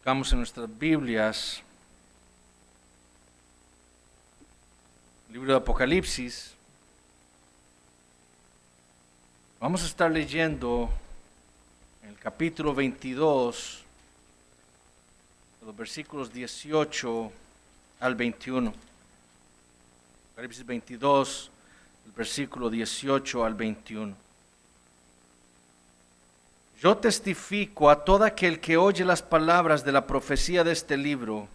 Buscamos en nuestras Biblias el libro de Apocalipsis. Vamos a estar leyendo en el capítulo 22, de los versículos 18 al 21. Apocalipsis 22, el versículo 18 al 21. Yo testifico a todo aquel que oye las palabras de la profecía de este libro.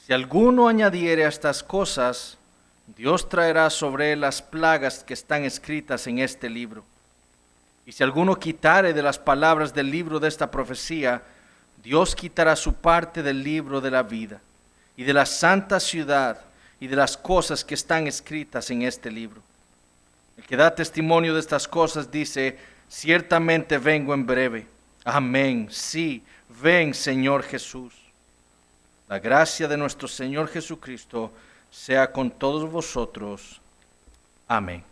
Si alguno añadiere a estas cosas, Dios traerá sobre él las plagas que están escritas en este libro. Y si alguno quitare de las palabras del libro de esta profecía, Dios quitará su parte del libro de la vida, y de la santa ciudad, y de las cosas que están escritas en este libro. El que da testimonio de estas cosas dice: ciertamente vengo en breve. Amén. Sí, ven, Señor Jesús. La gracia de nuestro Señor Jesucristo sea con todos vosotros. Amén.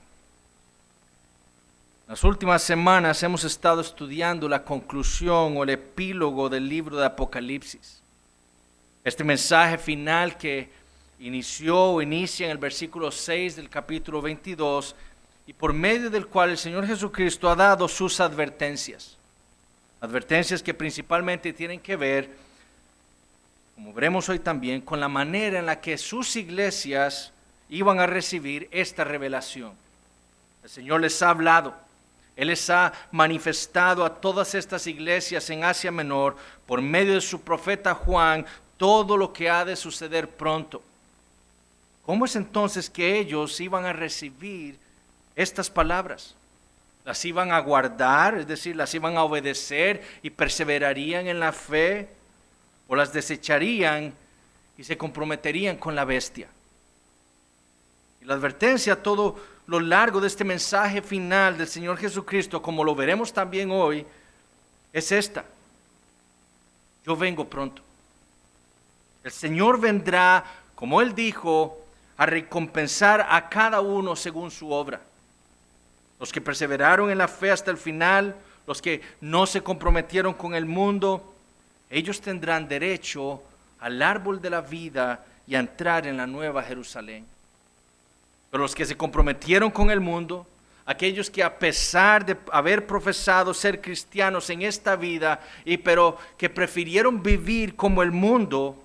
Las últimas semanas hemos estado estudiando la conclusión o el epílogo del libro de Apocalipsis. Este mensaje final que inicia en el versículo 6 del capítulo 22 y por medio del cual el Señor Jesucristo ha dado sus advertencias. Advertencias que principalmente tienen que ver, como veremos hoy también, con la manera en la que sus iglesias iban a recibir esta revelación. El Señor les ha hablado, Él les ha manifestado a todas estas iglesias en Asia Menor, por medio de su profeta Juan, todo lo que ha de suceder pronto. ¿Cómo es entonces que ellos iban a recibir estas palabras? ¿Las iban a guardar, es decir, las iban a obedecer y perseverarían en la fe? ¿O las desecharían y se comprometerían con la bestia? Y la advertencia a todo lo largo de este mensaje final del Señor Jesucristo, como lo veremos también hoy, es esta: yo vengo pronto. El Señor vendrá, como Él dijo, a recompensar a cada uno según su obra. Los que perseveraron en la fe hasta el final, los que no se comprometieron con el mundo, ellos tendrán derecho al árbol de la vida y a entrar en la nueva Jerusalén. Pero los que se comprometieron con el mundo, aquellos que a pesar de haber profesado ser cristianos en esta vida, pero que prefirieron vivir como el mundo,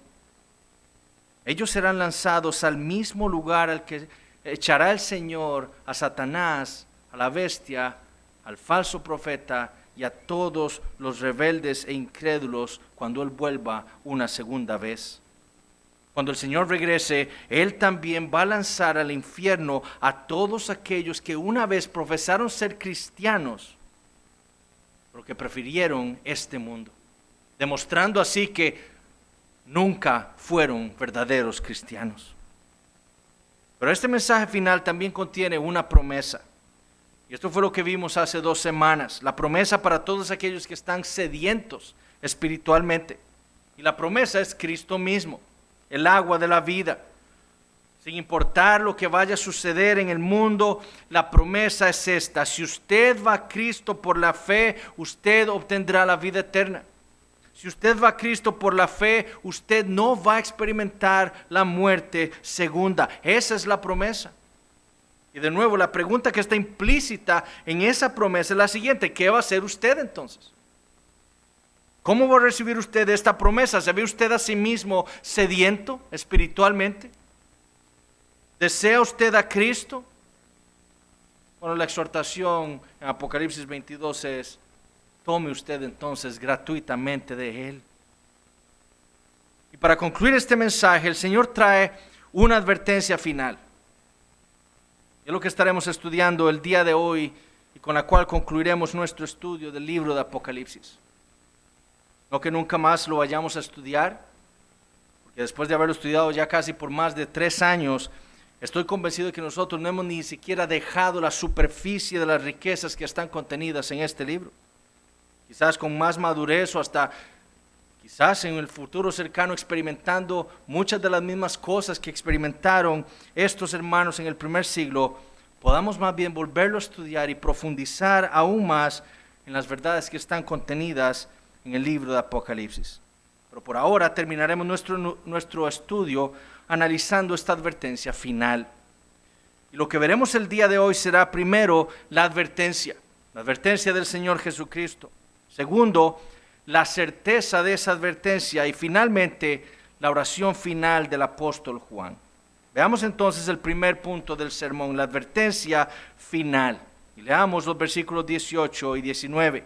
ellos serán lanzados al mismo lugar al que echará el Señor a Satanás, a la bestia, al falso profeta y a todos los rebeldes e incrédulos cuando Él vuelva una segunda vez. Cuando el Señor regrese, Él también va a lanzar al infierno a todos aquellos que una vez profesaron ser cristianos, pero que prefirieron este mundo, demostrando así que nunca fueron verdaderos cristianos. Pero este mensaje final también contiene una promesa. Y esto fue lo que vimos hace 2 semanas, la promesa para todos aquellos que están sedientos espiritualmente. Y la promesa es Cristo mismo, el agua de la vida. Sin importar lo que vaya a suceder en el mundo, la promesa es esta: si usted va a Cristo por la fe, usted obtendrá la vida eterna. Si usted va a Cristo por la fe, usted no va a experimentar la muerte segunda. Esa es la promesa. Y de nuevo, la pregunta que está implícita en esa promesa es la siguiente: ¿qué va a hacer usted entonces? ¿Cómo va a recibir usted esta promesa? ¿Se ve usted a sí mismo sediento espiritualmente? ¿Desea usted a Cristo? Bueno, la exhortación en Apocalipsis 22 es: tome usted entonces gratuitamente de Él. Y para concluir este mensaje, el Señor trae una advertencia final. Es lo que estaremos estudiando el día de hoy y con la cual concluiremos nuestro estudio del libro de Apocalipsis. No que nunca más lo vayamos a estudiar, porque después de haberlo estudiado ya casi por más de 3 años, estoy convencido de que nosotros no hemos ni siquiera dejado la superficie de las riquezas que están contenidas en este libro. Quizás con más madurez o hasta quizás en el futuro cercano experimentando muchas de las mismas cosas que experimentaron estos hermanos en el primer siglo, podamos más bien volverlo a estudiar y profundizar aún más en las verdades que están contenidas en el libro de Apocalipsis. Pero por ahora terminaremos nuestro estudio analizando esta advertencia final. Y lo que veremos el día de hoy será primero la advertencia del Señor Jesucristo. Segundo, la certeza de esa advertencia y finalmente la oración final del apóstol Juan. Veamos entonces el primer punto del sermón, la advertencia final. Y leamos los versículos 18 y 19.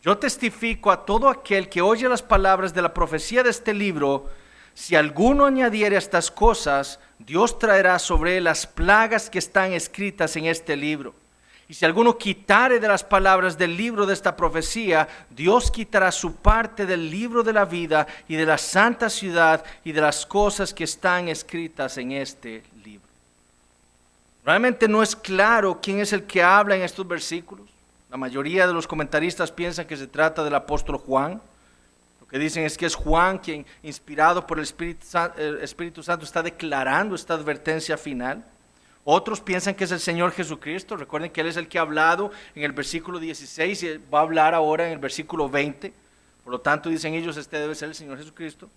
Yo testifico a todo aquel que oye las palabras de la profecía de este libro, si alguno añadiere a estas cosas, Dios traerá sobre él las plagas que están escritas en este libro. Y si alguno quitare de las palabras del libro de esta profecía, Dios quitará su parte del libro de la vida y de la santa ciudad y de las cosas que están escritas en este libro. Realmente no es claro quién es el que habla en estos versículos. La mayoría de los comentaristas piensan que se trata del apóstol Juan. Lo que dicen es que es Juan quien, inspirado por el Espíritu Santo, está declarando esta advertencia final. Otros piensan que es el Señor Jesucristo. Recuerden que Él es el que ha hablado en el versículo 16 y va a hablar ahora en el versículo 20. Por lo tanto, dicen ellos, este debe ser el Señor Jesucristo.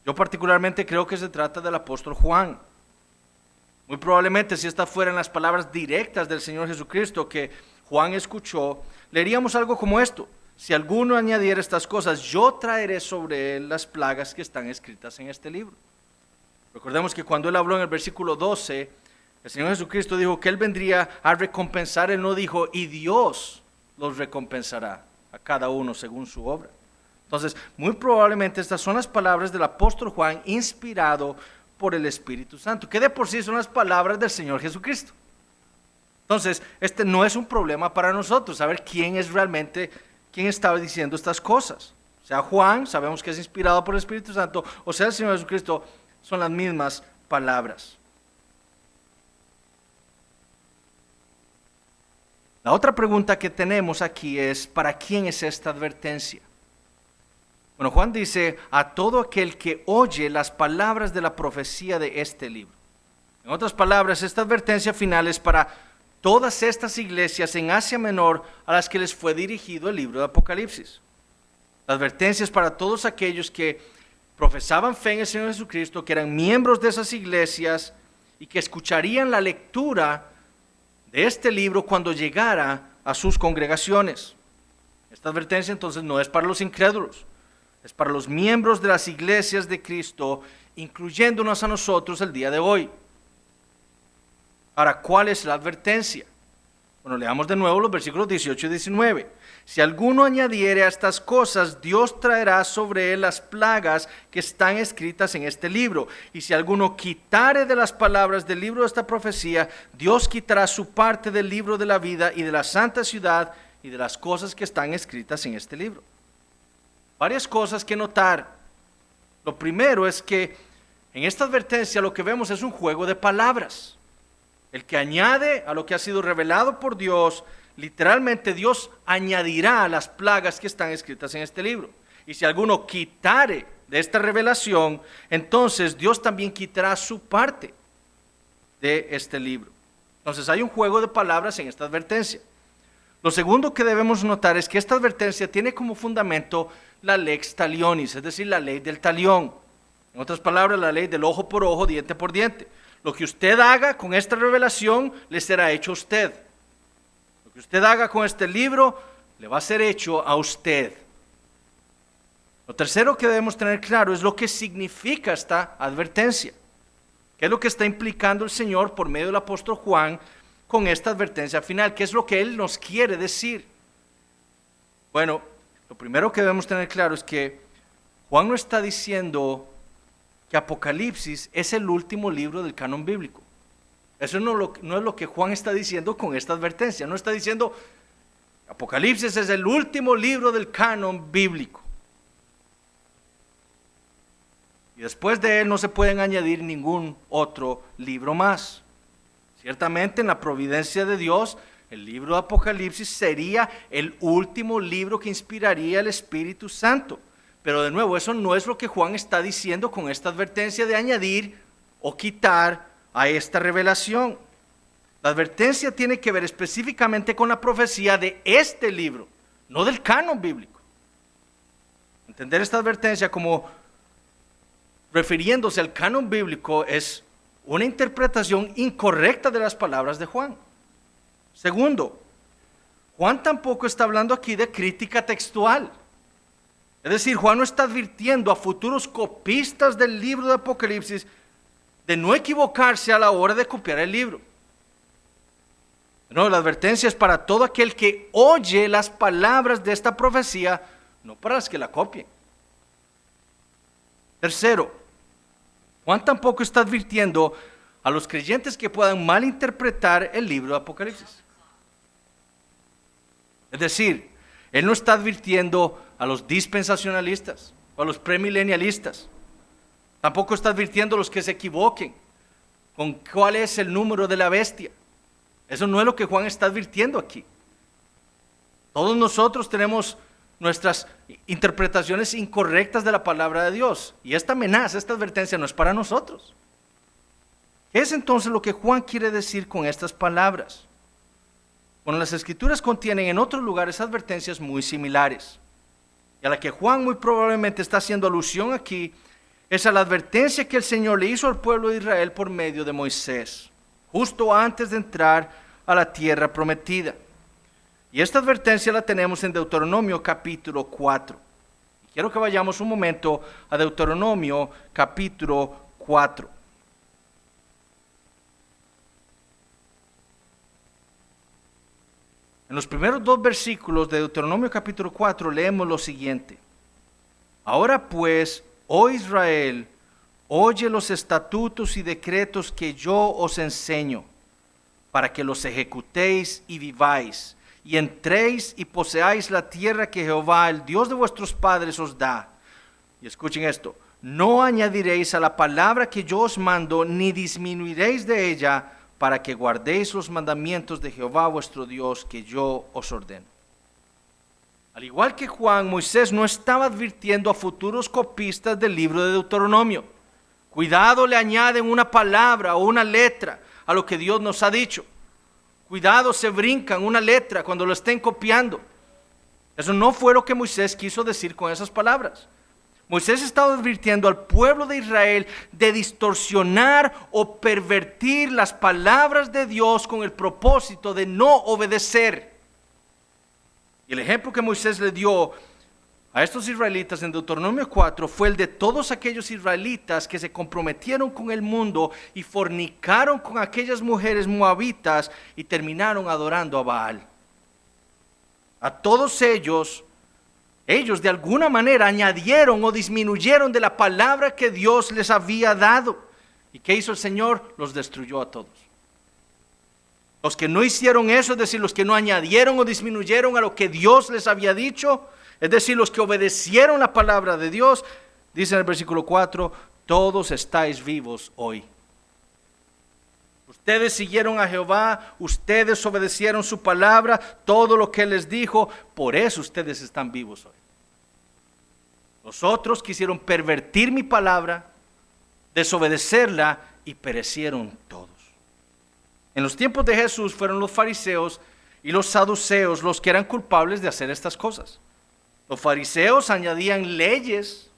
Yo particularmente creo que se trata del apóstol Juan. Muy probablemente, si estas fueran las palabras directas del Señor Jesucristo que Juan escuchó, leeríamos algo como esto: si alguno añadiera estas cosas, yo traeré sobre él las plagas que están escritas en este libro. Recordemos que cuando Él habló en el versículo 12, el Señor Jesucristo dijo que Él vendría a recompensar. Él no dijo, y Dios los recompensará a cada uno según su obra. Entonces, muy probablemente estas son las palabras del apóstol Juan, inspirado por el Espíritu Santo, que de por sí son las palabras del Señor Jesucristo. Entonces, este no es un problema para nosotros, saber quién es realmente, quién estaba diciendo estas cosas. Sea Juan, sabemos que es inspirado por el Espíritu Santo, o sea el Señor Jesucristo, son las mismas palabras. La otra pregunta que tenemos aquí es, ¿para quién es esta advertencia? Bueno, Juan dice, a todo aquel que oye las palabras de la profecía de este libro. En otras palabras, esta advertencia final es para todas estas iglesias en Asia Menor a las que les fue dirigido el libro de Apocalipsis. La advertencia es para todos aquellos que profesaban fe en el Señor Jesucristo, que eran miembros de esas iglesias y que escucharían la lectura de este libro cuando llegara a sus congregaciones. Esta advertencia entonces no es para los incrédulos, es para los miembros de las iglesias de Cristo, incluyéndonos a nosotros el día de hoy. Ahora, ¿cuál es la advertencia? Bueno, leamos de nuevo los versículos 18 y 19. Si alguno añadiere a estas cosas, Dios traerá sobre él las plagas que están escritas en este libro. Y si alguno quitare de las palabras del libro de esta profecía, Dios quitará su parte del libro de la vida y de la santa ciudad y de las cosas que están escritas en este libro. Varias cosas que notar. Lo primero es que en esta advertencia lo que vemos es un juego de palabras. El que añade a lo que ha sido revelado por Dios, literalmente Dios añadirá las plagas que están escritas en este libro. Y si alguno quitare de esta revelación, entonces Dios también quitará su parte de este libro. Entonces hay un juego de palabras en esta advertencia. Lo segundo que debemos notar es que esta advertencia tiene como fundamento la lex talionis, es decir, la ley del talión. En otras palabras, la ley del ojo por ojo, diente por diente. Lo que usted haga con esta revelación, le será hecho a usted. Lo que usted haga con este libro, le va a ser hecho a usted. Lo tercero que debemos tener claro es lo que significa esta advertencia. ¿Qué es lo que está implicando el Señor por medio del apóstol Juan con esta advertencia final? ¿Qué es lo que Él nos quiere decir? Bueno, lo primero que debemos tener claro es que Juan no está diciendo que Apocalipsis es el último libro del canon bíblico. Eso no es lo que Juan está diciendo con esta advertencia. No está diciendo Apocalipsis es el último libro del canon bíblico. Y después de él no se pueden añadir ningún otro libro más. Ciertamente en la providencia de Dios, el libro de Apocalipsis sería el último libro que inspiraría el Espíritu Santo. Pero de nuevo, eso no es lo que Juan está diciendo con esta advertencia de añadir o quitar a esta revelación. La advertencia tiene que ver específicamente con la profecía de este libro, no del canon bíblico. Entender esta advertencia como refiriéndose al canon bíblico es una interpretación incorrecta de las palabras de Juan. Segundo, Juan tampoco está hablando aquí de crítica textual. Es decir, Juan no está advirtiendo a futuros copistas del libro de Apocalipsis de no equivocarse a la hora de copiar el libro. No, la advertencia es para todo aquel que oye las palabras de esta profecía, no para los que la copien. Tercero, Juan tampoco está advirtiendo a los creyentes que puedan malinterpretar el libro de Apocalipsis. Es decir, él no está advirtiendo a los dispensacionalistas o a los premilenialistas. Tampoco está advirtiendo a los que se equivoquen con cuál es el número de la bestia. Eso no es lo que Juan está advirtiendo aquí. Todos nosotros tenemos nuestras interpretaciones incorrectas de la palabra de Dios. Y esta amenaza, esta advertencia no es para nosotros. ¿Qué es entonces lo que Juan quiere decir con estas palabras? Bueno, las Escrituras contienen en otros lugares advertencias muy similares. Y a la que Juan muy probablemente está haciendo alusión aquí es a la advertencia que el Señor le hizo al pueblo de Israel por medio de Moisés, justo antes de entrar a la tierra prometida. Y esta advertencia la tenemos en Deuteronomio capítulo 4. Y quiero que vayamos un momento a Deuteronomio capítulo 4. En los primeros 2 versículos de Deuteronomio capítulo 4 leemos lo siguiente. Ahora pues, oh Israel, oye los estatutos y decretos que yo os enseño, para que los ejecutéis y viváis, y entréis y poseáis la tierra que Jehová, el Dios de vuestros padres, os da. Y escuchen esto, no añadiréis a la palabra que yo os mando, ni disminuiréis de ella, para que guardéis los mandamientos de Jehová vuestro Dios que yo os ordeno. Al igual que Juan, Moisés no estaba advirtiendo a futuros copistas del libro de Deuteronomio. Cuidado, le añaden una palabra o una letra a lo que Dios nos ha dicho. Cuidado, se brincan una letra cuando lo estén copiando. Eso no fue lo que Moisés quiso decir con esas palabras. Moisés estaba advirtiendo al pueblo de Israel de distorsionar o pervertir las palabras de Dios con el propósito de no obedecer. Y el ejemplo que Moisés le dio a estos israelitas en Deuteronomio 4 fue el de todos aquellos israelitas que se comprometieron con el mundo y fornicaron con aquellas mujeres moabitas y terminaron adorando a Baal. A todos ellos de alguna manera añadieron o disminuyeron de la palabra que Dios les había dado. ¿Y qué hizo el Señor? Los destruyó a todos. Los que no hicieron eso, es decir, los que no añadieron o disminuyeron a lo que Dios les había dicho, es decir, los que obedecieron la palabra de Dios, dice en el versículo 4, todos estáis vivos hoy. Ustedes siguieron a Jehová, ustedes obedecieron su palabra, todo lo que Él les dijo, por eso ustedes están vivos hoy. Los otros quisieron pervertir mi palabra, desobedecerla y perecieron todos. En los tiempos de Jesús fueron los fariseos y los saduceos los que eran culpables de hacer estas cosas. Los fariseos añadían leyes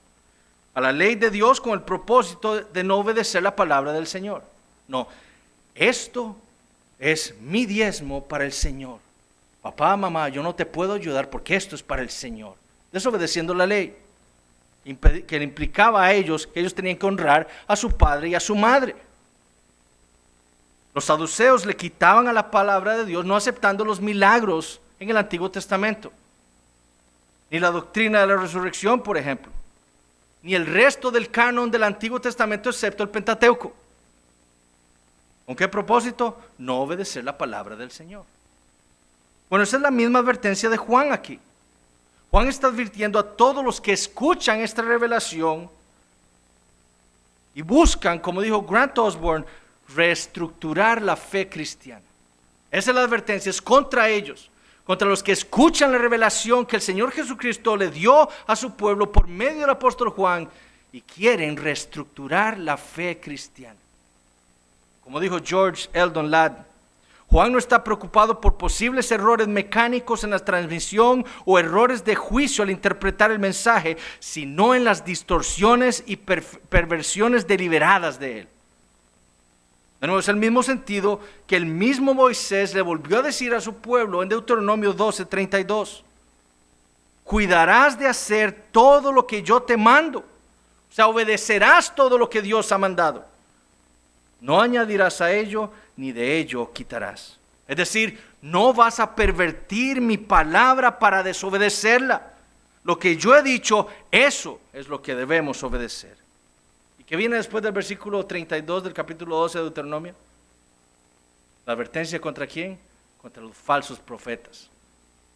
a la ley de Dios con el propósito de no obedecer la palabra del Señor. No, esto es mi diezmo para el Señor. Papá, mamá, yo no te puedo ayudar porque esto es para el Señor. Desobedeciendo la ley, que le implicaba a ellos que ellos tenían que honrar a su padre y a su madre. Los saduceos le quitaban a la palabra de Dios, no aceptando los milagros en el Antiguo Testamento, ni la doctrina de la resurrección, por ejemplo, ni el resto del canon del Antiguo Testamento excepto el Pentateuco. ¿Con qué propósito? No obedecer la palabra del Señor. Bueno, esa es la misma advertencia de Juan aquí. Juan está advirtiendo a todos los que escuchan esta revelación y buscan, como dijo Grant Osborne, reestructurar la fe cristiana. Esa es la advertencia, es contra ellos, contra los que escuchan la revelación que el Señor Jesucristo le dio a su pueblo por medio del apóstol Juan y quieren reestructurar la fe cristiana. Como dijo George Eldon Ladd, Juan no está preocupado por posibles errores mecánicos en la transmisión o errores de juicio al interpretar el mensaje, sino en las distorsiones y perversiones deliberadas de él. De nuevo, es el mismo sentido que el mismo Moisés le volvió a decir a su pueblo en Deuteronomio 12:32. Cuidarás de hacer todo lo que yo te mando. O sea, obedecerás todo lo que Dios ha mandado. No añadirás a ello, ni de ello quitarás. Es decir, no vas a pervertir mi palabra para desobedecerla. Lo que yo he dicho, eso es lo que debemos obedecer. ¿Y qué viene después del versículo 32 del capítulo 12 de Deuteronomio? La advertencia contra quién? Contra los falsos profetas,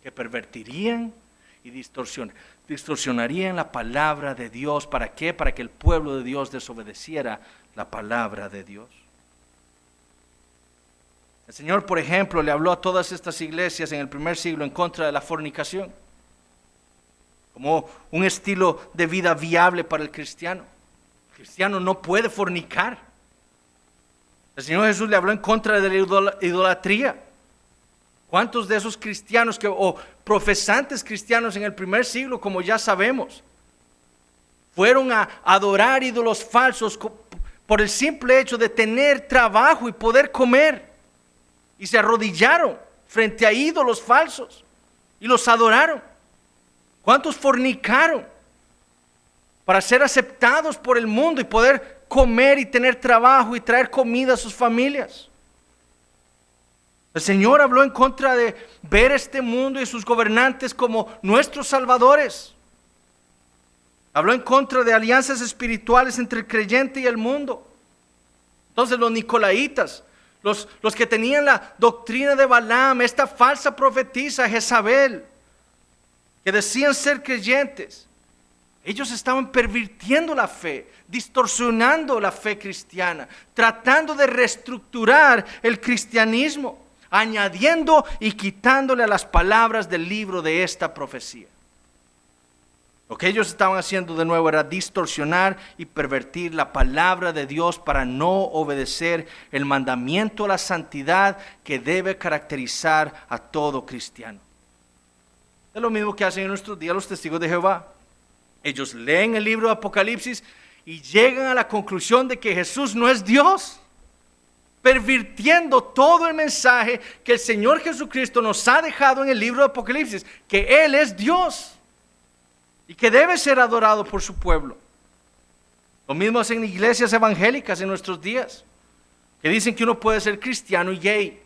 que pervertirían y distorsionarían la palabra de Dios. ¿Para qué? Para que el pueblo de Dios desobedeciera la palabra de Dios. El Señor, por ejemplo, le habló a todas estas iglesias en el primer siglo en contra de la fornicación, como un estilo de vida viable para el cristiano. El cristiano no puede fornicar. El Señor Jesús le habló en contra de la idolatría. ¿Cuántos de esos cristianos o profesantes cristianos en el primer siglo, como ya sabemos, fueron a adorar ídolos falsos por el simple hecho de tener trabajo y poder comer? Y se arrodillaron frente a ídolos falsos y los adoraron. ¿Cuántos fornicaron para ser aceptados por el mundo y poder comer y tener trabajo y traer comida a sus familias? El Señor habló en contra de ver este mundo y sus gobernantes como nuestros salvadores. Habló en contra de alianzas espirituales entre el creyente y el mundo. Entonces los nicolaitas, los que tenían la doctrina de Balaam, esta falsa profetisa Jezabel, que decían ser creyentes, ellos estaban pervirtiendo la fe, distorsionando la fe cristiana, tratando de reestructurar el cristianismo, añadiendo y quitándole a las palabras del libro de esta profecía. Lo que ellos estaban haciendo de nuevo era distorsionar y pervertir la palabra de Dios para no obedecer el mandamiento a la santidad que debe caracterizar a todo cristiano. Es lo mismo que hacen en nuestros días los testigos de Jehová. Ellos leen el libro de Apocalipsis y llegan a la conclusión de que Jesús no es Dios, pervirtiendo todo el mensaje que el Señor Jesucristo nos ha dejado en el libro de Apocalipsis, que Él es Dios y que debe ser adorado por su pueblo. Lo mismo hacen iglesias evangélicas en nuestros días, que dicen que uno puede ser cristiano y gay.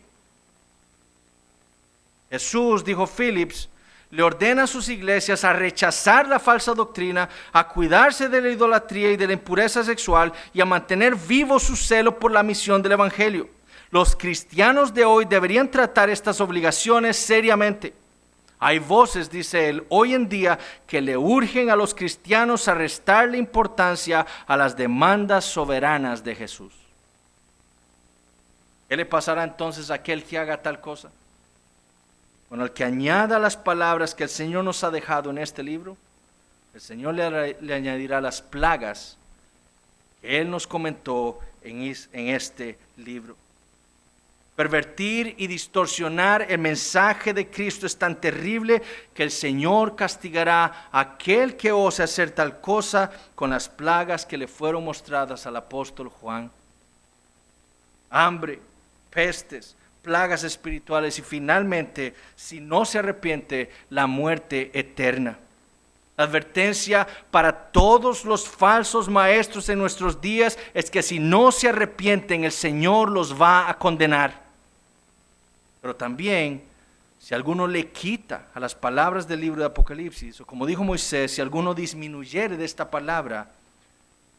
Jesús, dijo Phillips, le ordena a sus iglesias a rechazar la falsa doctrina, a cuidarse de la idolatría y de la impureza sexual y a mantener vivo su celo por la misión del evangelio. Los cristianos de hoy deberían tratar estas obligaciones seriamente. Hay voces, dice él, hoy en día que le urgen a los cristianos a restarle importancia a las demandas soberanas de Jesús. ¿Qué le pasará entonces a aquel que haga tal cosa? Bueno, el que añada las palabras que el Señor nos ha dejado en este libro, el Señor le añadirá las plagas que Él nos comentó en este libro. Pervertir y distorsionar el mensaje de Cristo es tan terrible que el Señor castigará a aquel que ose hacer tal cosa con las plagas que le fueron mostradas al apóstol Juan. Hambre, pestes, plagas espirituales y finalmente, si no se arrepiente, la muerte eterna. La advertencia para todos los falsos maestros en nuestros días es que si no se arrepienten, el Señor los va a condenar. Pero también, si alguno le quita a las palabras del libro de Apocalipsis, o como dijo Moisés, si alguno disminuyere de esta palabra,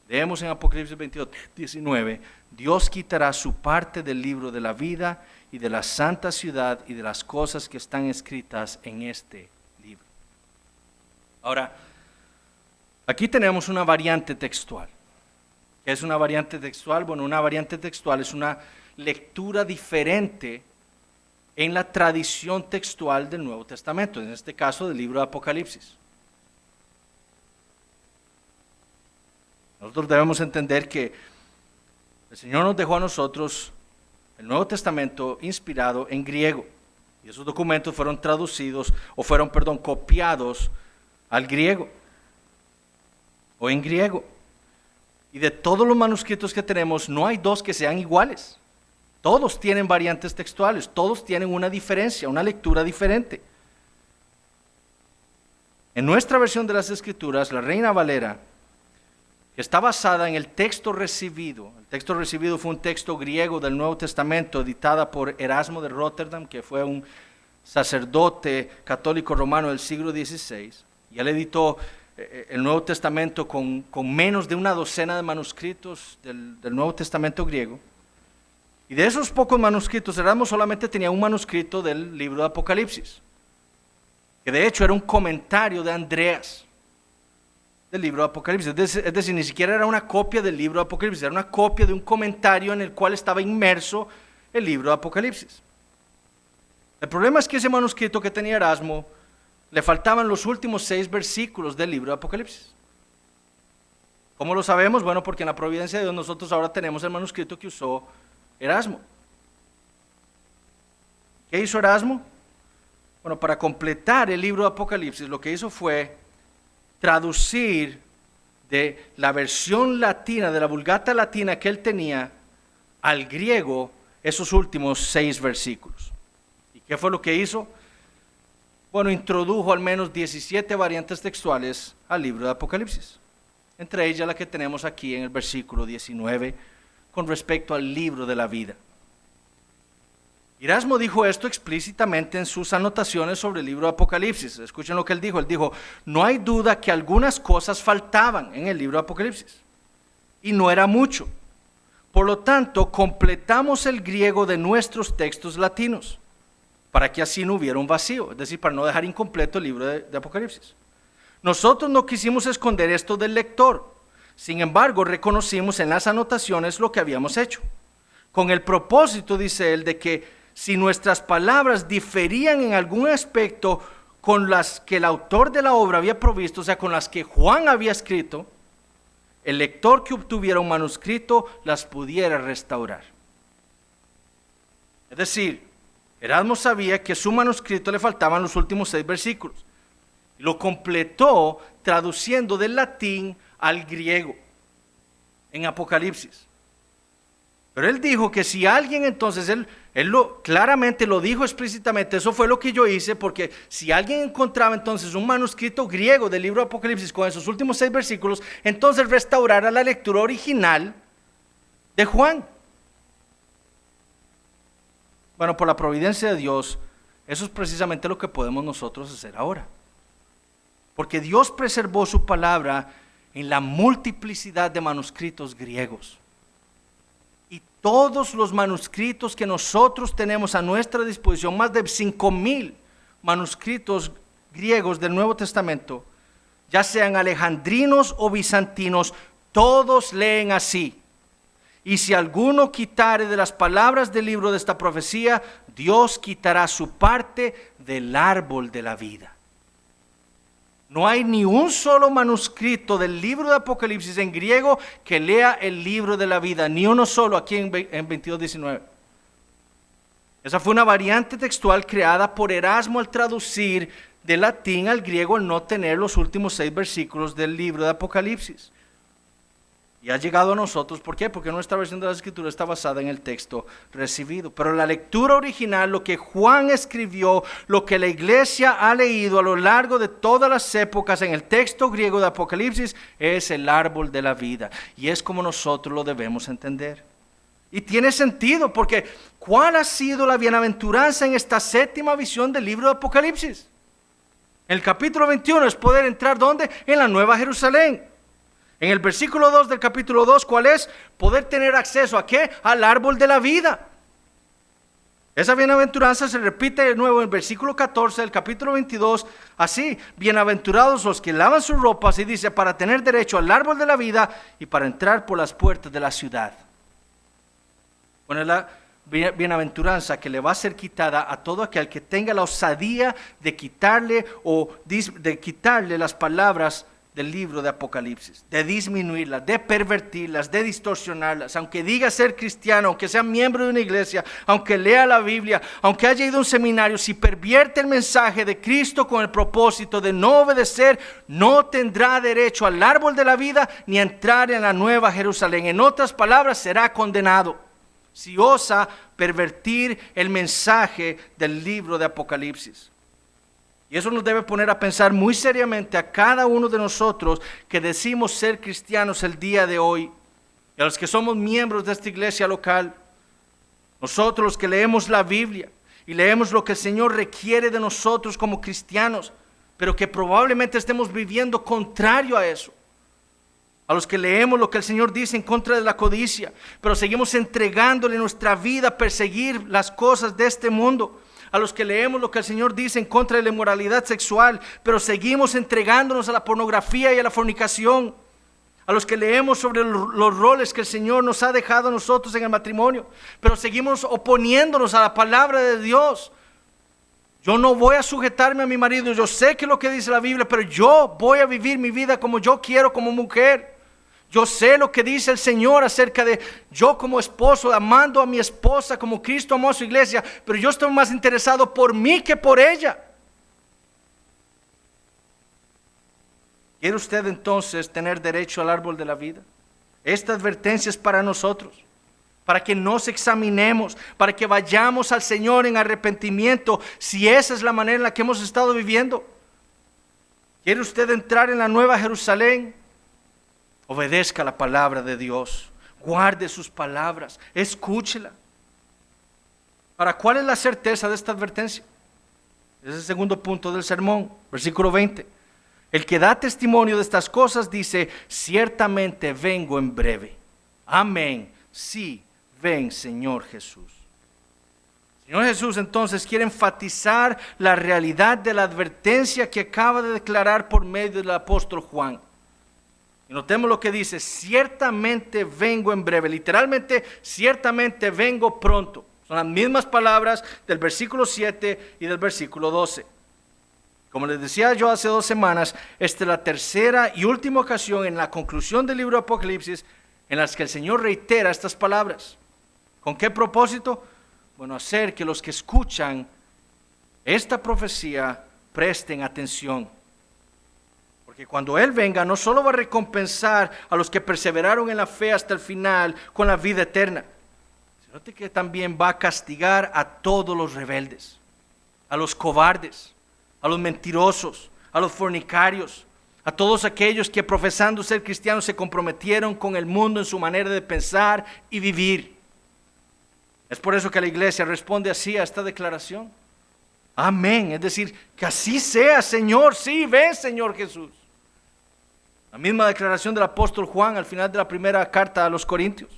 leemos en Apocalipsis 22:19, Dios quitará su parte del libro de la vida y de la santa ciudad y de las cosas que están escritas en este libro. Ahora, aquí tenemos una variante textual. ¿Qué es una variante textual? Bueno, una variante textual es una lectura diferente en la tradición textual del Nuevo Testamento, en este caso del libro de Apocalipsis. Nosotros debemos entender que el Señor nos dejó a nosotros el Nuevo Testamento inspirado en griego. Y esos documentos fueron traducidos, o fueron, copiados al griego, o en griego. Y de todos los manuscritos que tenemos, no hay dos que sean iguales. Todos tienen variantes textuales, todos tienen una diferencia, una lectura diferente. En nuestra versión de las Escrituras, la Reina Valera, que está basada en el texto recibido fue un texto griego del Nuevo Testamento, editada por Erasmo de Rotterdam, que fue un sacerdote católico romano del siglo XVI, y él editó el Nuevo Testamento con menos de una docena de manuscritos del Nuevo Testamento griego. Y de esos pocos manuscritos, Erasmo solamente tenía un manuscrito del libro de Apocalipsis, que de hecho era un comentario de Andreas del libro de Apocalipsis. Es decir, ni siquiera era una copia del libro de Apocalipsis, era una copia de un comentario en el cual estaba inmerso el libro de Apocalipsis. El problema es que ese manuscrito que tenía Erasmo, le faltaban los últimos 6 versículos del libro de Apocalipsis. ¿Cómo lo sabemos? Bueno, porque en la providencia de Dios nosotros ahora tenemos el manuscrito que usó Erasmo. ¿Qué hizo Erasmo? Bueno, para completar el libro de Apocalipsis, lo que hizo fue traducir de la versión latina, de la Vulgata latina que él tenía, al griego esos últimos 6 versículos. ¿Y qué fue lo que hizo? Bueno, introdujo al menos 17 variantes textuales al libro de Apocalipsis. Entre ellas la que tenemos aquí en el versículo 19, con respecto al libro de la vida. Erasmo dijo esto explícitamente en sus anotaciones sobre el libro de Apocalipsis. Escuchen lo que él dijo. Él dijo, no hay duda que algunas cosas faltaban en el libro de Apocalipsis. Y no era mucho. Por lo tanto, completamos el griego de nuestros textos latinos, para que así no hubiera un vacío, es decir, para no dejar incompleto el libro de Apocalipsis. Nosotros no quisimos esconder esto del lector. Sin embargo, reconocimos en las anotaciones lo que habíamos hecho, con el propósito, dice él, de que si nuestras palabras diferían en algún aspecto con las que el autor de la obra había provisto, o sea, con las que Juan había escrito, el lector que obtuviera un manuscrito las pudiera restaurar. Es decir, Erasmo sabía que a su manuscrito le faltaban los últimos 6 versículos. Lo completó traduciendo del latín al griego en Apocalipsis. Pero él dijo que si alguien entonces, él claramente lo dijo explícitamente, eso fue lo que yo hice, porque si alguien encontraba entonces un manuscrito griego del libro de Apocalipsis con esos últimos 6 versículos, entonces restaurara la lectura original de Juan. Bueno, por la providencia de Dios, eso es precisamente lo que podemos nosotros hacer ahora. Porque Dios preservó su palabra en la multiplicidad de manuscritos griegos. Y todos los manuscritos que nosotros tenemos a nuestra disposición, más de 5,000 manuscritos griegos del Nuevo Testamento, ya sean alejandrinos o bizantinos, todos leen así. Y si alguno quitare de las palabras del libro de esta profecía, Dios quitará su parte del árbol de la vida. No hay ni un solo manuscrito del libro de Apocalipsis en griego que lea el libro de la vida, ni uno solo aquí en 22:19. Esa fue una variante textual creada por Erasmo al traducir del latín al griego al no tener los últimos 6 versículos del libro de Apocalipsis. Y ha llegado a nosotros, ¿por qué? Porque nuestra versión de la Escritura está basada en el texto recibido. Pero la lectura original, lo que Juan escribió, lo que la iglesia ha leído a lo largo de todas las épocas en el texto griego de Apocalipsis, es el árbol de la vida. Y es como nosotros lo debemos entender. Y tiene sentido, porque ¿cuál ha sido la bienaventuranza en esta 7ª visión del libro de Apocalipsis? El capítulo 21 es poder entrar, ¿dónde? En la Nueva Jerusalén. En el versículo 2 del capítulo 2, ¿cuál es? Poder tener acceso ¿a qué? Al árbol de la vida. Esa bienaventuranza se repite de nuevo en el versículo 14 del capítulo 22, así, bienaventurados los que lavan sus ropas, y dice, para tener derecho al árbol de la vida y para entrar por las puertas de la ciudad. Bueno, la bienaventuranza que le va a ser quitada a todo aquel que tenga la osadía de quitarle las palabras del libro de Apocalipsis, de disminuirlas, de pervertirlas, de distorsionarlas. Aunque diga ser cristiano, aunque sea miembro de una iglesia, aunque lea la Biblia, aunque haya ido a un seminario, si pervierte el mensaje de Cristo con el propósito de no obedecer, no tendrá derecho al árbol de la vida ni a entrar en la nueva Jerusalén. En otras palabras, será condenado si osa pervertir el mensaje del libro de Apocalipsis. Y eso nos debe poner a pensar muy seriamente a cada uno de nosotros que decimos ser cristianos el día de hoy, y a los que somos miembros de esta iglesia local. Nosotros los que leemos la Biblia y leemos lo que el Señor requiere de nosotros como cristianos, pero que probablemente estemos viviendo contrario a eso. A los que leemos lo que el Señor dice en contra de la codicia, pero seguimos entregándole nuestra vida a perseguir las cosas de este mundo. A los que leemos lo que el Señor dice en contra de la inmoralidad sexual, pero seguimos entregándonos a la pornografía y a la fornicación. A los que leemos sobre los roles que el Señor nos ha dejado a nosotros en el matrimonio, pero seguimos oponiéndonos a la palabra de Dios. Yo no voy a sujetarme a mi marido, yo sé que es lo que dice la Biblia, pero yo voy a vivir mi vida como yo quiero como mujer. Yo sé lo que dice el Señor acerca de yo como esposo, amando a mi esposa como Cristo amó a su iglesia, pero yo estoy más interesado por mí que por ella. ¿Quiere usted entonces tener derecho al árbol de la vida? Esta advertencia es para nosotros, para que nos examinemos, para que vayamos al Señor en arrepentimiento, si esa es la manera en la que hemos estado viviendo. ¿Quiere usted entrar en la nueva Jerusalén? Obedezca la palabra de Dios, guarde sus palabras, escúchela. Ahora, ¿cuál es la certeza de esta advertencia? Es el segundo punto del sermón, versículo 20. El que da testimonio de estas cosas dice, ciertamente vengo en breve. Amén. Sí, ven Señor Jesús. Señor Jesús entonces quiere enfatizar la realidad de la advertencia que acaba de declarar por medio del apóstol Juan. Y notemos lo que dice, ciertamente vengo en breve. Literalmente, ciertamente vengo pronto. Son las mismas palabras del versículo 7 y del versículo 12. Como les decía yo hace 2 semanas, esta es la tercera y última ocasión en la conclusión del libro de Apocalipsis en las que el Señor reitera estas palabras. ¿Con qué propósito? Bueno, hacer que los que escuchan esta profecía presten atención. Porque cuando Él venga, no solo va a recompensar a los que perseveraron en la fe hasta el final con la vida eterna, sino que también va a castigar a todos los rebeldes, a los cobardes, a los mentirosos, a los fornicarios, a todos aquellos que profesando ser cristianos se comprometieron con el mundo en su manera de pensar y vivir. Es por eso que la iglesia responde así a esta declaración. Amén, es decir, que así sea, Señor, sí, ven Señor Jesús. La misma declaración del apóstol Juan al final de la primera carta a los Corintios.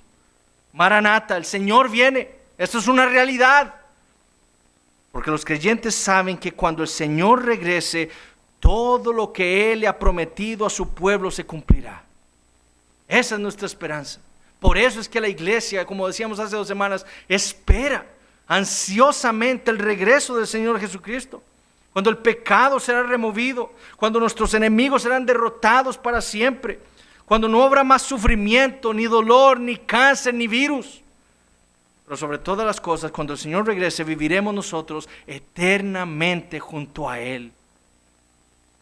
Maranata, el Señor viene. Esto es una realidad. Porque los creyentes saben que cuando el Señor regrese, todo lo que Él le ha prometido a su pueblo se cumplirá. Esa es nuestra esperanza. Por eso es que la iglesia, como decíamos hace 2 semanas, espera ansiosamente el regreso del Señor Jesucristo. Cuando el pecado será removido, cuando nuestros enemigos serán derrotados para siempre, cuando no habrá más sufrimiento, ni dolor, ni cáncer, ni virus. Pero sobre todas las cosas, cuando el Señor regrese, viviremos nosotros eternamente junto a Él.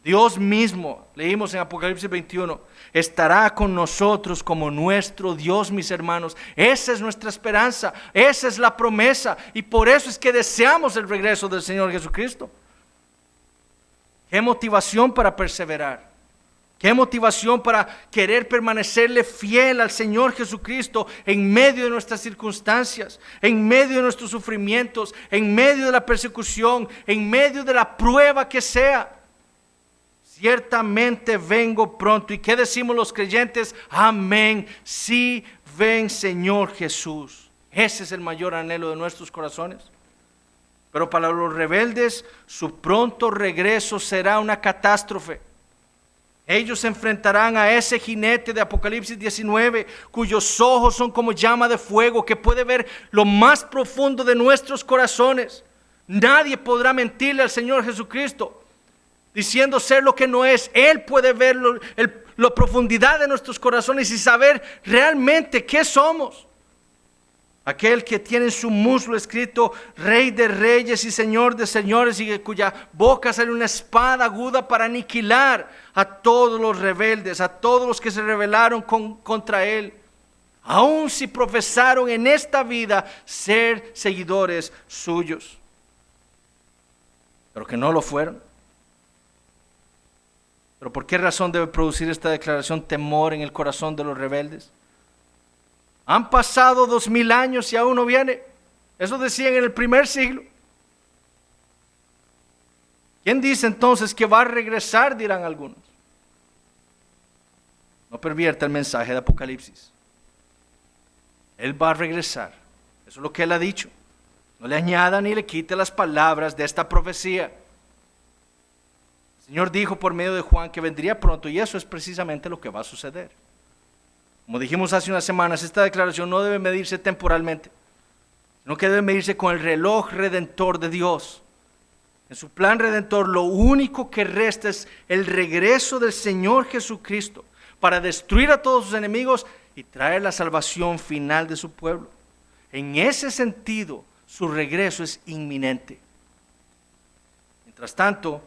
Dios mismo, leímos en Apocalipsis 21, estará con nosotros como nuestro Dios, mis hermanos. Esa es nuestra esperanza, esa es la promesa, y por eso es que deseamos el regreso del Señor Jesucristo. Qué motivación para perseverar. Qué motivación para querer permanecerle fiel al Señor Jesucristo en medio de nuestras circunstancias, en medio de nuestros sufrimientos, en medio de la persecución, en medio de la prueba que sea. Ciertamente vengo pronto. ¿Y qué decimos los creyentes? Amén. Sí, ven Señor Jesús. Ese es el mayor anhelo de nuestros corazones. Pero para los rebeldes, su pronto regreso será una catástrofe. Ellos se enfrentarán a ese jinete de Apocalipsis 19, cuyos ojos son como llama de fuego, que puede ver lo más profundo de nuestros corazones. Nadie podrá mentirle al Señor Jesucristo. diciendo ser lo que no es. Él puede ver la profundidad de nuestros corazones y saber realmente qué somos. Aquel que tiene en su muslo escrito Rey de Reyes y Señor de Señores, y de cuya boca sale una espada aguda para aniquilar a todos los rebeldes, a todos los que se rebelaron contra Él, aun si profesaron en esta vida ser seguidores suyos, pero que no lo fueron. ¿Pero por qué razón debe producir esta declaración temor en el corazón de los rebeldes? Han pasado 2000 años y aún no viene. Eso decían en el primer siglo. ¿Quién dice entonces que va a regresar?, dirán algunos. No pervierta el mensaje de Apocalipsis. Él va a regresar. Eso es lo que Él ha dicho. No le añada ni le quite las palabras de esta profecía. El Señor dijo por medio de Juan que vendría pronto, y eso es precisamente lo que va a suceder. Como dijimos hace unas semanas, esta declaración no debe medirse temporalmente, sino que debe medirse con el reloj redentor de Dios. En su plan redentor, lo único que resta es el regreso del Señor Jesucristo para destruir a todos sus enemigos y traer la salvación final de su pueblo. En ese sentido, su regreso es inminente. Mientras tanto,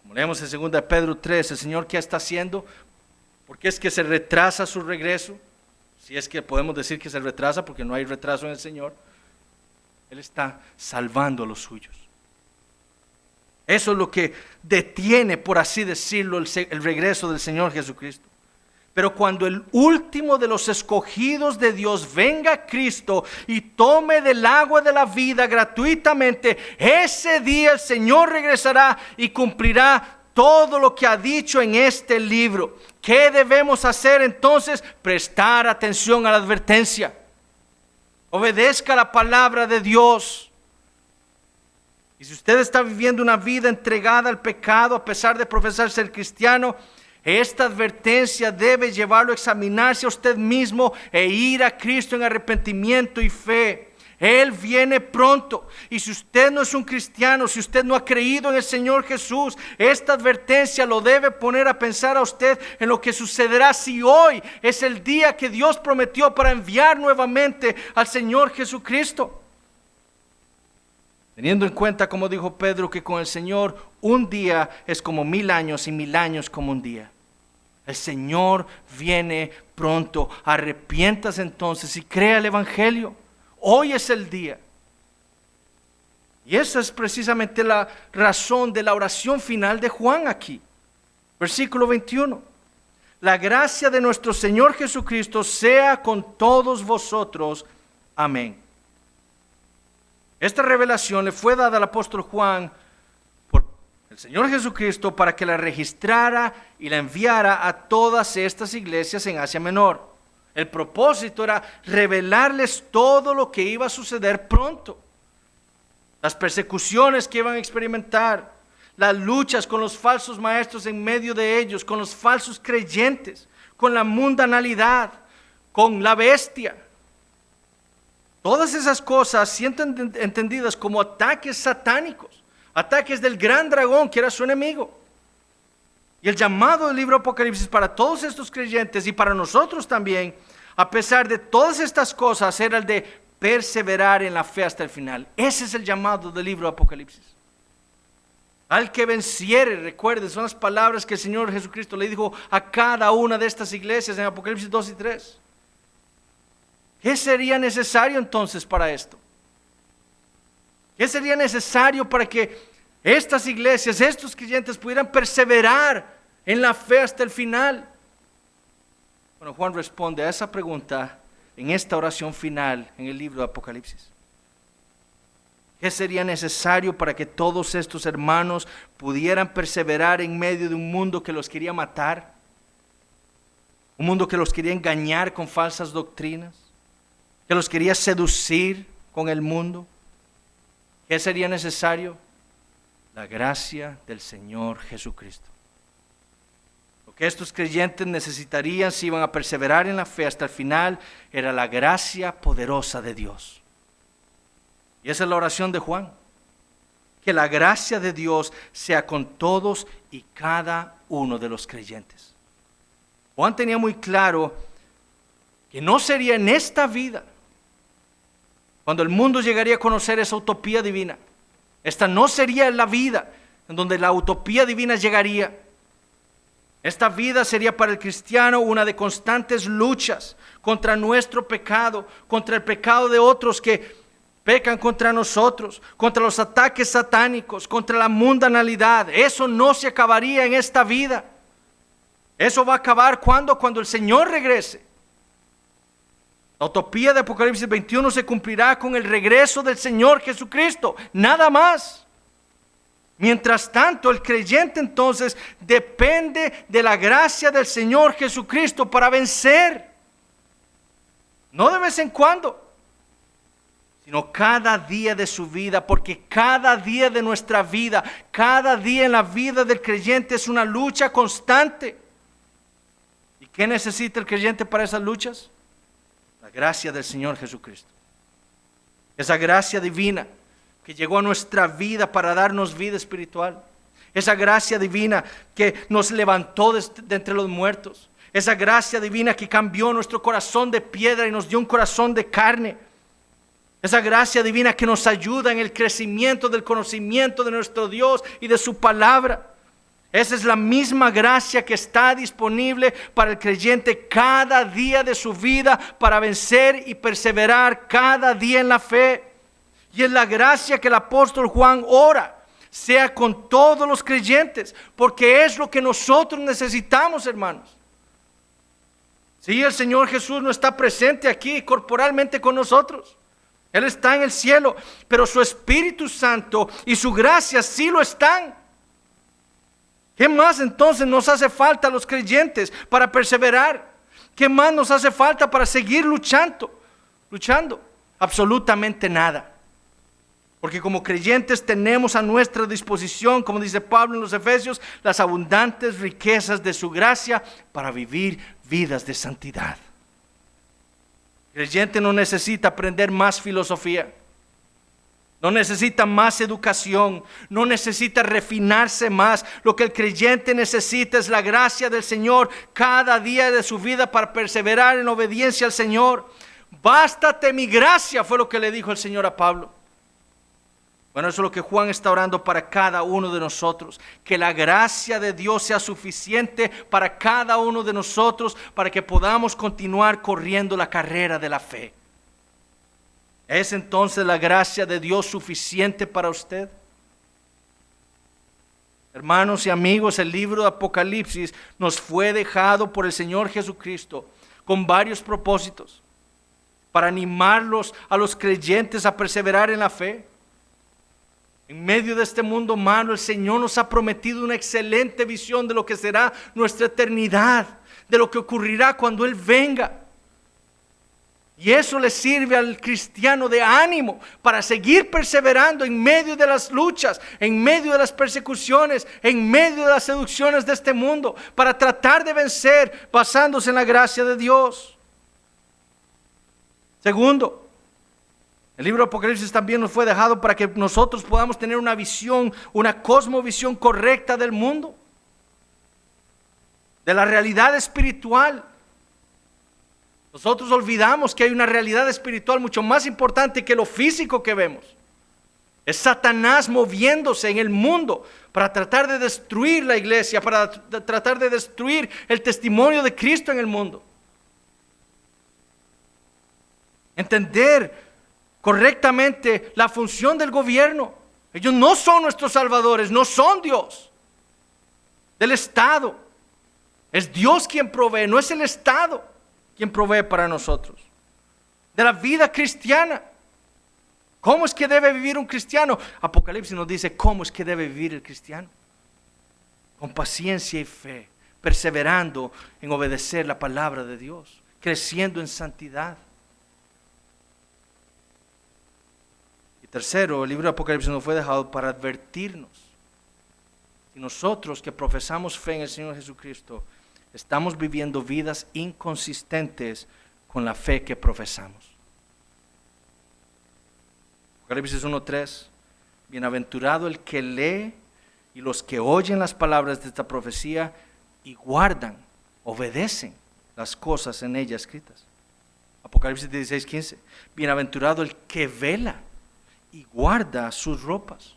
como leemos en 2 Pedro 3, el Señor, ¿qué está haciendo? ¿Por qué es que se retrasa su regreso? Si es que podemos decir que se retrasa, porque no hay retraso en el Señor. Él está salvando a los suyos. Eso es lo que detiene, por así decirlo, el regreso del Señor Jesucristo. Pero cuando el último de los escogidos de Dios venga a Cristo y tome del agua de la vida gratuitamente, ese día el Señor regresará y cumplirá todo lo que ha dicho en este libro. ¿Qué debemos hacer entonces? Prestar atención a la advertencia. Obedezca la palabra de Dios. Y si usted está viviendo una vida entregada al pecado, a pesar de profesar ser cristiano, esta advertencia debe llevarlo a examinarse a usted mismo e ir a Cristo en arrepentimiento y fe. Él viene pronto, y si usted no es un cristiano, si usted no ha creído en el Señor Jesús, esta advertencia lo debe poner a pensar a usted en lo que sucederá si hoy es el día que Dios prometió para enviar nuevamente al Señor Jesucristo. Teniendo en cuenta, como dijo Pedro, que con el Señor un día es como 1000 años y 1000 años como un día. El Señor viene pronto. Arrepiéntase entonces y crea el Evangelio. Hoy es el día. Y esa es precisamente la razón de la oración final de Juan aquí. Versículo 21. La gracia de nuestro Señor Jesucristo sea con todos vosotros. Amén. Esta revelación le fue dada al apóstol Juan por el Señor Jesucristo para que la registrara y la enviara a todas estas iglesias en Asia Menor. El propósito era revelarles todo lo que iba a suceder pronto. Las persecuciones que iban a experimentar, las luchas con los falsos maestros en medio de ellos, con los falsos creyentes, con la mundanalidad, con la bestia. Todas esas cosas sienten entendidas como ataques satánicos, ataques del gran dragón que era su enemigo. Y el llamado del libro Apocalipsis para todos estos creyentes y para nosotros también, a pesar de todas estas cosas, era el de perseverar en la fe hasta el final. Ese es el llamado del libro Apocalipsis. Al que venciere, recuerden, son las palabras que el Señor Jesucristo le dijo a cada una de estas iglesias en Apocalipsis 2 y 3. ¿Qué sería necesario entonces para esto? ¿Qué sería necesario para que estas iglesias, estos creyentes pudieran perseverar en la fe hasta el final? Bueno, Juan responde a esa pregunta en esta oración final en el libro de Apocalipsis. ¿Qué sería necesario para que todos estos hermanos pudieran perseverar en medio de un mundo que los quería matar? Un mundo que los quería engañar con falsas doctrinas, que los quería seducir con el mundo. ¿Qué sería necesario? La gracia del Señor Jesucristo. Lo que estos creyentes necesitarían si iban a perseverar en la fe hasta el final era la gracia poderosa de Dios. Y esa es la oración de Juan. que la gracia de Dios sea con todos y cada uno de los creyentes. Juan tenía muy claro que no sería en esta vida cuando el mundo llegaría a conocer esa utopía divina. Esta no sería la vida en donde la utopía divina llegaría. Esta vida sería para el cristiano una de constantes luchas contra nuestro pecado, contra el pecado de otros que pecan contra nosotros, contra los ataques satánicos, contra la mundanalidad. Eso no se acabaría en esta vida. Eso va a acabar cuando el Señor regrese. La utopía de Apocalipsis 21 se cumplirá con el regreso del Señor Jesucristo, nada más. Mientras tanto, el creyente entonces depende de la gracia del Señor Jesucristo para vencer. No de vez en cuando, sino cada día de su vida, porque cada día de nuestra vida, cada día en la vida del creyente es una lucha constante. ¿Y qué necesita el creyente para esas luchas? La gracia del Señor Jesucristo. Esa gracia divina que llegó a nuestra vida para darnos vida espiritual. Esa gracia divina que nos levantó de entre los muertos. Esa gracia divina que cambió nuestro corazón de piedra y nos dio un corazón de carne. Esa gracia divina que nos ayuda en el crecimiento del conocimiento de nuestro Dios y de su palabra. Esa es la misma gracia que está disponible para el creyente cada día de su vida para vencer y perseverar cada día en la fe. Y es la gracia que el apóstol Juan ora, sea con todos los creyentes, porque es lo que nosotros necesitamos, hermanos. Sí, el Señor Jesús no está presente aquí corporalmente con nosotros. Él está en el cielo, pero su Espíritu Santo y su gracia sí lo están. ¿Qué más entonces nos hace falta a los creyentes para perseverar? ¿Qué más nos hace falta para seguir luchando? Absolutamente nada. Porque como creyentes tenemos a nuestra disposición, como dice Pablo en los Efesios, las abundantes riquezas de su gracia para vivir vidas de santidad. El creyente no necesita aprender más filosofía. No necesita más educación, no necesita refinarse más. Lo que el creyente necesita es la gracia del Señor cada día de su vida para perseverar en obediencia al Señor. Bástate mi gracia, fue lo que le dijo el Señor a Pablo. Bueno, eso es lo que Juan está orando para cada uno de nosotros. Que la gracia de Dios sea suficiente para cada uno de nosotros para que podamos continuar corriendo la carrera de la fe. ¿Es entonces la gracia de Dios suficiente para usted? Hermanos y amigos, el libro de Apocalipsis nos fue dejado por el Señor Jesucristo con varios propósitos para animarlos a los creyentes a perseverar en la fe. En medio de este mundo malo, el Señor nos ha prometido una excelente visión de lo que será nuestra eternidad, de lo que ocurrirá cuando Él venga. Y eso le sirve al cristiano de ánimo para seguir perseverando en medio de las luchas, en medio de las persecuciones, en medio de las seducciones de este mundo, para tratar de vencer basándose en la gracia de Dios. Segundo, el libro de Apocalipsis también nos fue dejado para que nosotros podamos tener una visión, una cosmovisión correcta del mundo, de la realidad espiritual. Nosotros olvidamos que hay una realidad espiritual mucho más importante que lo físico que vemos. Es Satanás moviéndose en el mundo para tratar de destruir la iglesia, para tratar de destruir el testimonio de Cristo en el mundo. Entender correctamente la función del gobierno. Ellos no son nuestros salvadores, no son Dios. Del Estado. Es Dios quien provee, no es el Estado quien provee para nosotros. De la vida cristiana. ¿Cómo es que debe vivir un cristiano? Apocalipsis nos dice cómo es que debe vivir el cristiano. Con paciencia y fe, perseverando en obedecer la palabra de Dios, creciendo en santidad. Y tercero, el libro de Apocalipsis nos fue dejado para advertirnos. Si nosotros que profesamos fe en el Señor Jesucristo, estamos viviendo vidas inconsistentes con la fe que profesamos. Apocalipsis 1:3 Bienaventurado el que lee y los que oyen las palabras de esta profecía y guardan, obedecen las cosas en ella escritas. Apocalipsis 16:15. Bienaventurado el que vela y guarda sus ropas.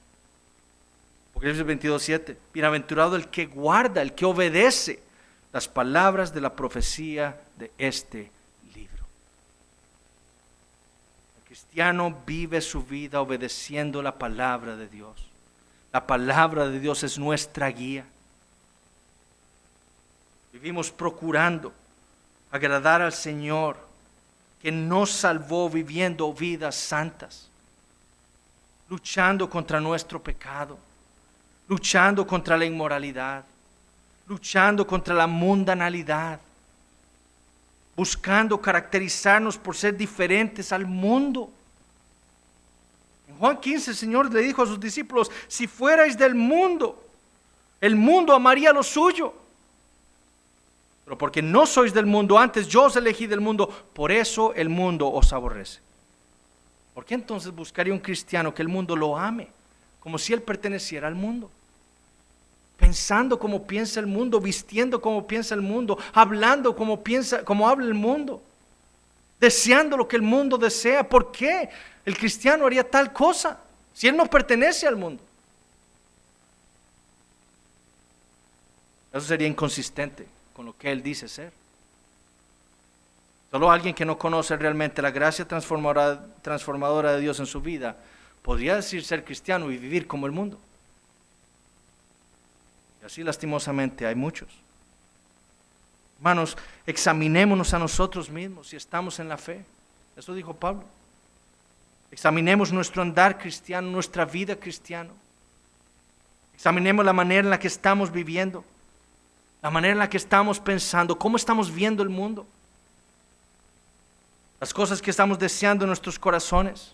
Apocalipsis 22:7. Bienaventurado el que guarda, el que obedece las palabras de la profecía de este libro. El cristiano vive su vida obedeciendo la palabra de Dios. La palabra de Dios es nuestra guía. Vivimos procurando agradar al Señor, que nos salvó viviendo vidas santas, luchando contra nuestro pecado, luchando contra la inmoralidad, luchando contra la mundanalidad, buscando caracterizarnos por ser diferentes al mundo. En Juan 15 el Señor le dijo a sus discípulos: si fuerais del mundo, el mundo amaría lo suyo. Pero porque no sois del mundo, antes yo os elegí del mundo, por eso el mundo os aborrece. ¿Por qué entonces buscaría un cristiano que el mundo lo ame, como si él perteneciera al mundo? Pensando como piensa el mundo, vistiendo como piensa el mundo, hablando como habla el mundo, deseando lo que el mundo desea. ¿Por qué el cristiano haría tal cosa si él no pertenece al mundo? Eso sería inconsistente con lo que él dice ser. Solo alguien que no conoce realmente la gracia transformadora de Dios en su vida podría decir ser cristiano y vivir como el mundo. Y así lastimosamente hay muchos. Hermanos, examinémonos a nosotros mismos si estamos en la fe. Eso dijo Pablo. Examinemos nuestro andar cristiano, nuestra vida cristiana. Examinemos la manera en la que estamos viviendo, la manera en la que estamos pensando, cómo estamos viendo el mundo, las cosas que estamos deseando en nuestros corazones.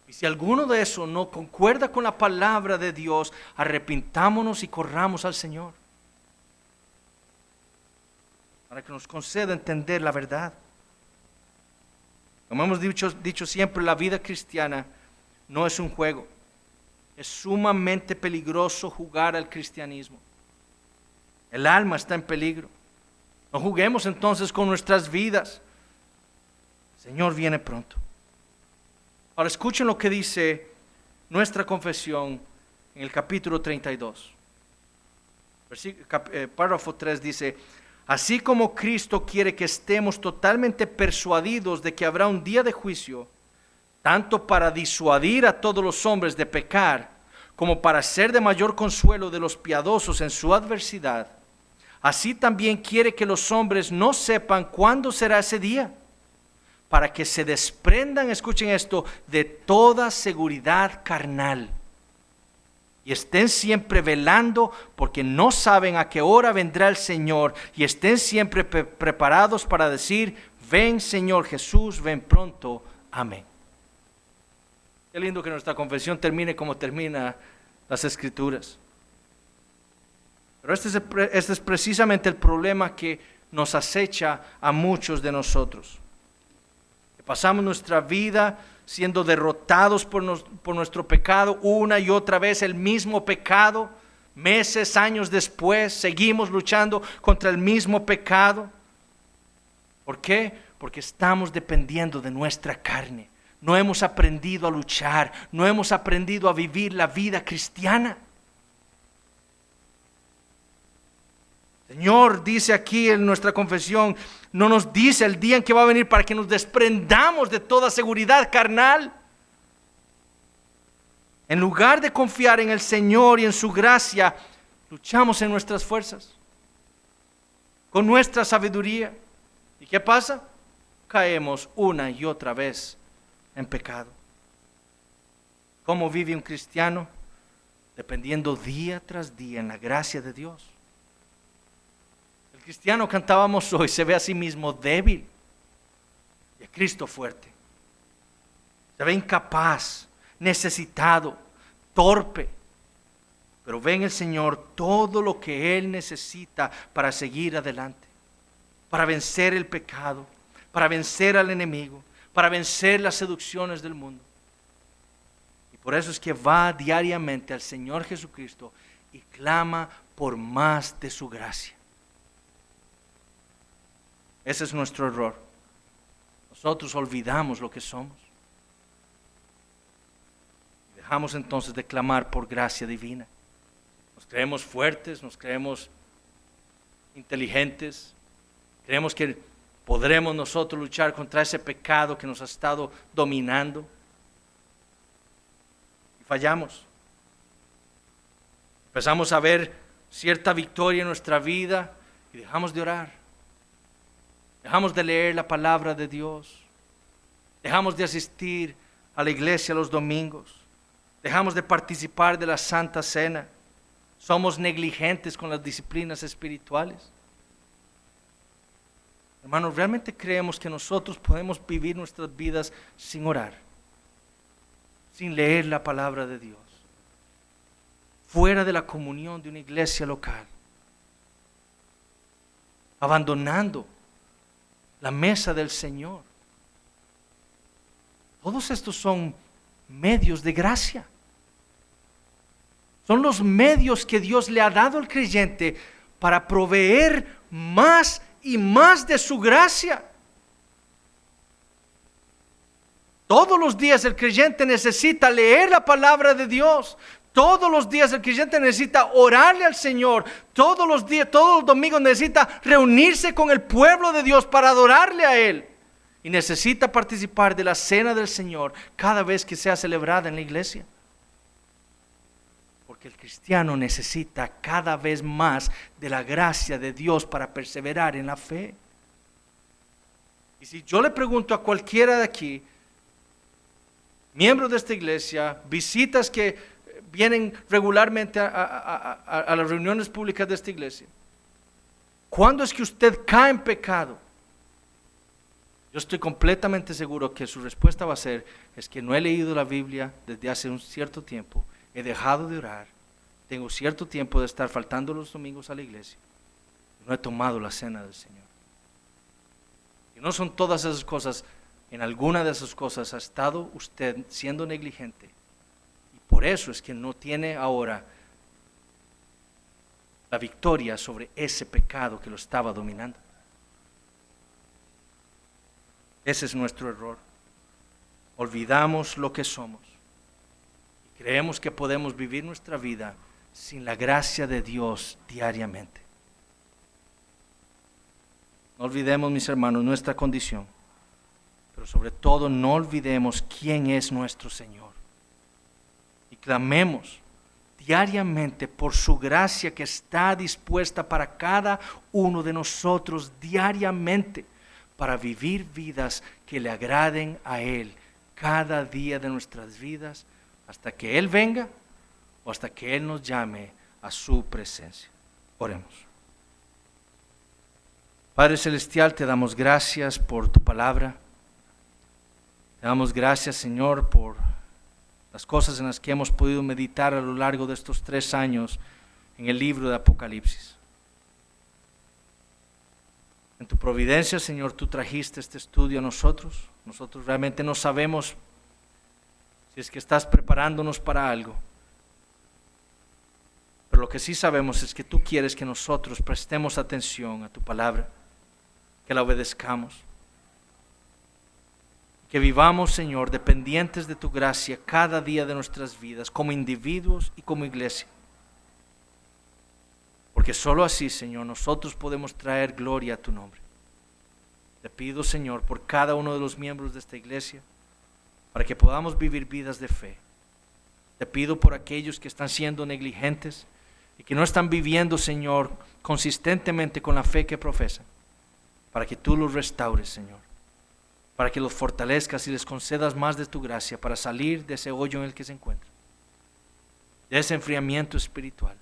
Y si alguno de eso no concuerda con la palabra de Dios, arrepintámonos y corramos al Señor, para que nos conceda entender la verdad. Como hemos dicho siempre, la vida cristiana no es un juego. Es sumamente peligroso jugar al cristianismo. El alma está en peligro. No juguemos entonces con nuestras vidas. El Señor viene pronto. Ahora escuchen lo que dice nuestra confesión en el capítulo 32. Párrafo 3 dice: así como Cristo quiere que estemos totalmente persuadidos de que habrá un día de juicio, tanto para disuadir a todos los hombres de pecar, como para ser de mayor consuelo de los piadosos en su adversidad, así también quiere que los hombres no sepan cuándo será ese día, para que se desprendan, escuchen esto, de toda seguridad carnal y estén siempre velando, porque no saben a qué hora vendrá el Señor, y estén siempre preparados para decir: ven Señor Jesús, ven pronto, amén. Qué lindo que nuestra confesión termine como termina las Escrituras. Pero este es precisamente el problema que nos acecha a muchos de nosotros. Pasamos nuestra vida siendo derrotados por nuestro pecado, una y otra vez el mismo pecado. Meses, años después, seguimos luchando contra el mismo pecado. ¿Por qué? Porque estamos dependiendo de nuestra carne. No hemos aprendido a luchar, no hemos aprendido a vivir la vida cristiana. Señor dice aquí en nuestra confesión, no nos dice el día en que va a venir para que nos desprendamos de toda seguridad carnal. En lugar de confiar en el Señor y en su gracia, luchamos en nuestras fuerzas, con nuestra sabiduría. ¿Y qué pasa? Caemos una y otra vez en pecado. ¿Cómo vive un cristiano? Dependiendo día tras día en la gracia de Dios. El cristiano, cantábamos hoy, se ve a sí mismo débil y a Cristo fuerte. Se ve incapaz, necesitado, torpe, pero ve en el Señor todo lo que Él necesita para seguir adelante, para vencer el pecado, para vencer al enemigo, para vencer las seducciones del mundo. Y Por eso es que va diariamente al Señor Jesucristo y clama por más de su gracia. Ese es nuestro error. Nosotros olvidamos lo que somos. Dejamos entonces de clamar por gracia divina. Nos creemos fuertes, nos creemos inteligentes. Creemos que podremos nosotros luchar contra ese pecado que nos ha estado dominando. Y fallamos. Empezamos a ver cierta victoria en nuestra vida y dejamos de orar. Dejamos de leer la palabra de Dios. Dejamos de asistir a la iglesia los domingos. Dejamos de participar de la Santa Cena. Somos negligentes con las disciplinas espirituales. Hermanos, ¿realmente creemos que nosotros podemos vivir nuestras vidas sin orar? Sin leer la palabra de Dios. Fuera de la comunión de una iglesia local. Abandonando la mesa del Señor. Todos estos son medios de gracia. Son los medios que Dios le ha dado al creyente para proveer más y más de su gracia. Todos los días el creyente necesita leer la palabra de Dios. Todos los días el creyente necesita orarle al Señor. Todos los días, todos los domingos necesita reunirse con el pueblo de Dios para adorarle a Él. Y necesita participar de la cena del Señor cada vez que sea celebrada en la iglesia. Porque el cristiano necesita cada vez más de la gracia de Dios para perseverar en la fe. Y si yo le pregunto a cualquiera de aquí, miembros de esta iglesia, visitas que vienen regularmente a las reuniones públicas de esta iglesia, ¿cuándo es que usted cae en pecado? Yo estoy completamente seguro que su respuesta va a ser, es que no he leído la Biblia desde hace un cierto tiempo, he dejado de orar, tengo cierto tiempo de estar faltando los domingos a la iglesia, no he tomado la cena del Señor. Y no son todas esas cosas, en alguna de esas cosas ha estado usted siendo negligente, y por eso es que no tiene ahora la victoria sobre ese pecado que lo estaba dominando. Ese es nuestro error. Olvidamos lo que somos y creemos que podemos vivir nuestra vida sin la gracia de Dios diariamente. No olvidemos, mis hermanos, nuestra condición, pero sobre todo no olvidemos quién es nuestro Señor. Y clamemos diariamente por su gracia que está dispuesta para cada uno de nosotros diariamente, para vivir vidas que le agraden a Él cada día de nuestras vidas, hasta que Él venga o hasta que Él nos llame a su presencia. Oremos. Padre Celestial, te damos gracias por tu palabra. Te damos gracias, Señor, por las cosas en las que hemos podido meditar a lo largo de estos 3 años en el libro de Apocalipsis. En tu providencia, Señor, tú trajiste este estudio a nosotros. Nosotros realmente no sabemos si es que estás preparándonos para algo. Pero lo que sí sabemos es que tú quieres que nosotros prestemos atención a tu palabra, que la obedezcamos, que vivamos, Señor, dependientes de tu gracia cada día de nuestras vidas, como individuos y como iglesia. Porque solo así, Señor, nosotros podemos traer gloria a tu nombre. Te pido, Señor, por cada uno de los miembros de esta iglesia, para que podamos vivir vidas de fe. Te pido por aquellos que están siendo negligentes y que no están viviendo, Señor, consistentemente con la fe que profesan, para que tú los restaures, Señor, para que los fortalezcas y les concedas más de tu gracia para salir de ese hoyo en el que se encuentran, de ese enfriamiento espiritual.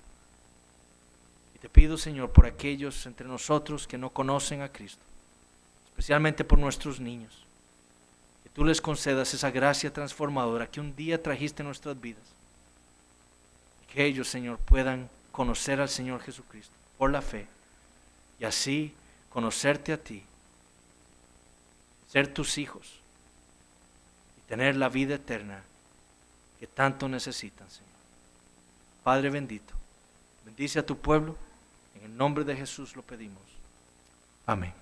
Y te pido, Señor, por aquellos entre nosotros que no conocen a Cristo, especialmente por nuestros niños, que tú les concedas esa gracia transformadora que un día trajiste en nuestras vidas, y que ellos, Señor, puedan conocer al Señor Jesucristo por la fe, y así conocerte a ti, ser tus hijos, y tener la vida eterna que tanto necesitan, Señor. Padre bendito, bendice a tu pueblo. En el nombre de Jesús lo pedimos. Amén.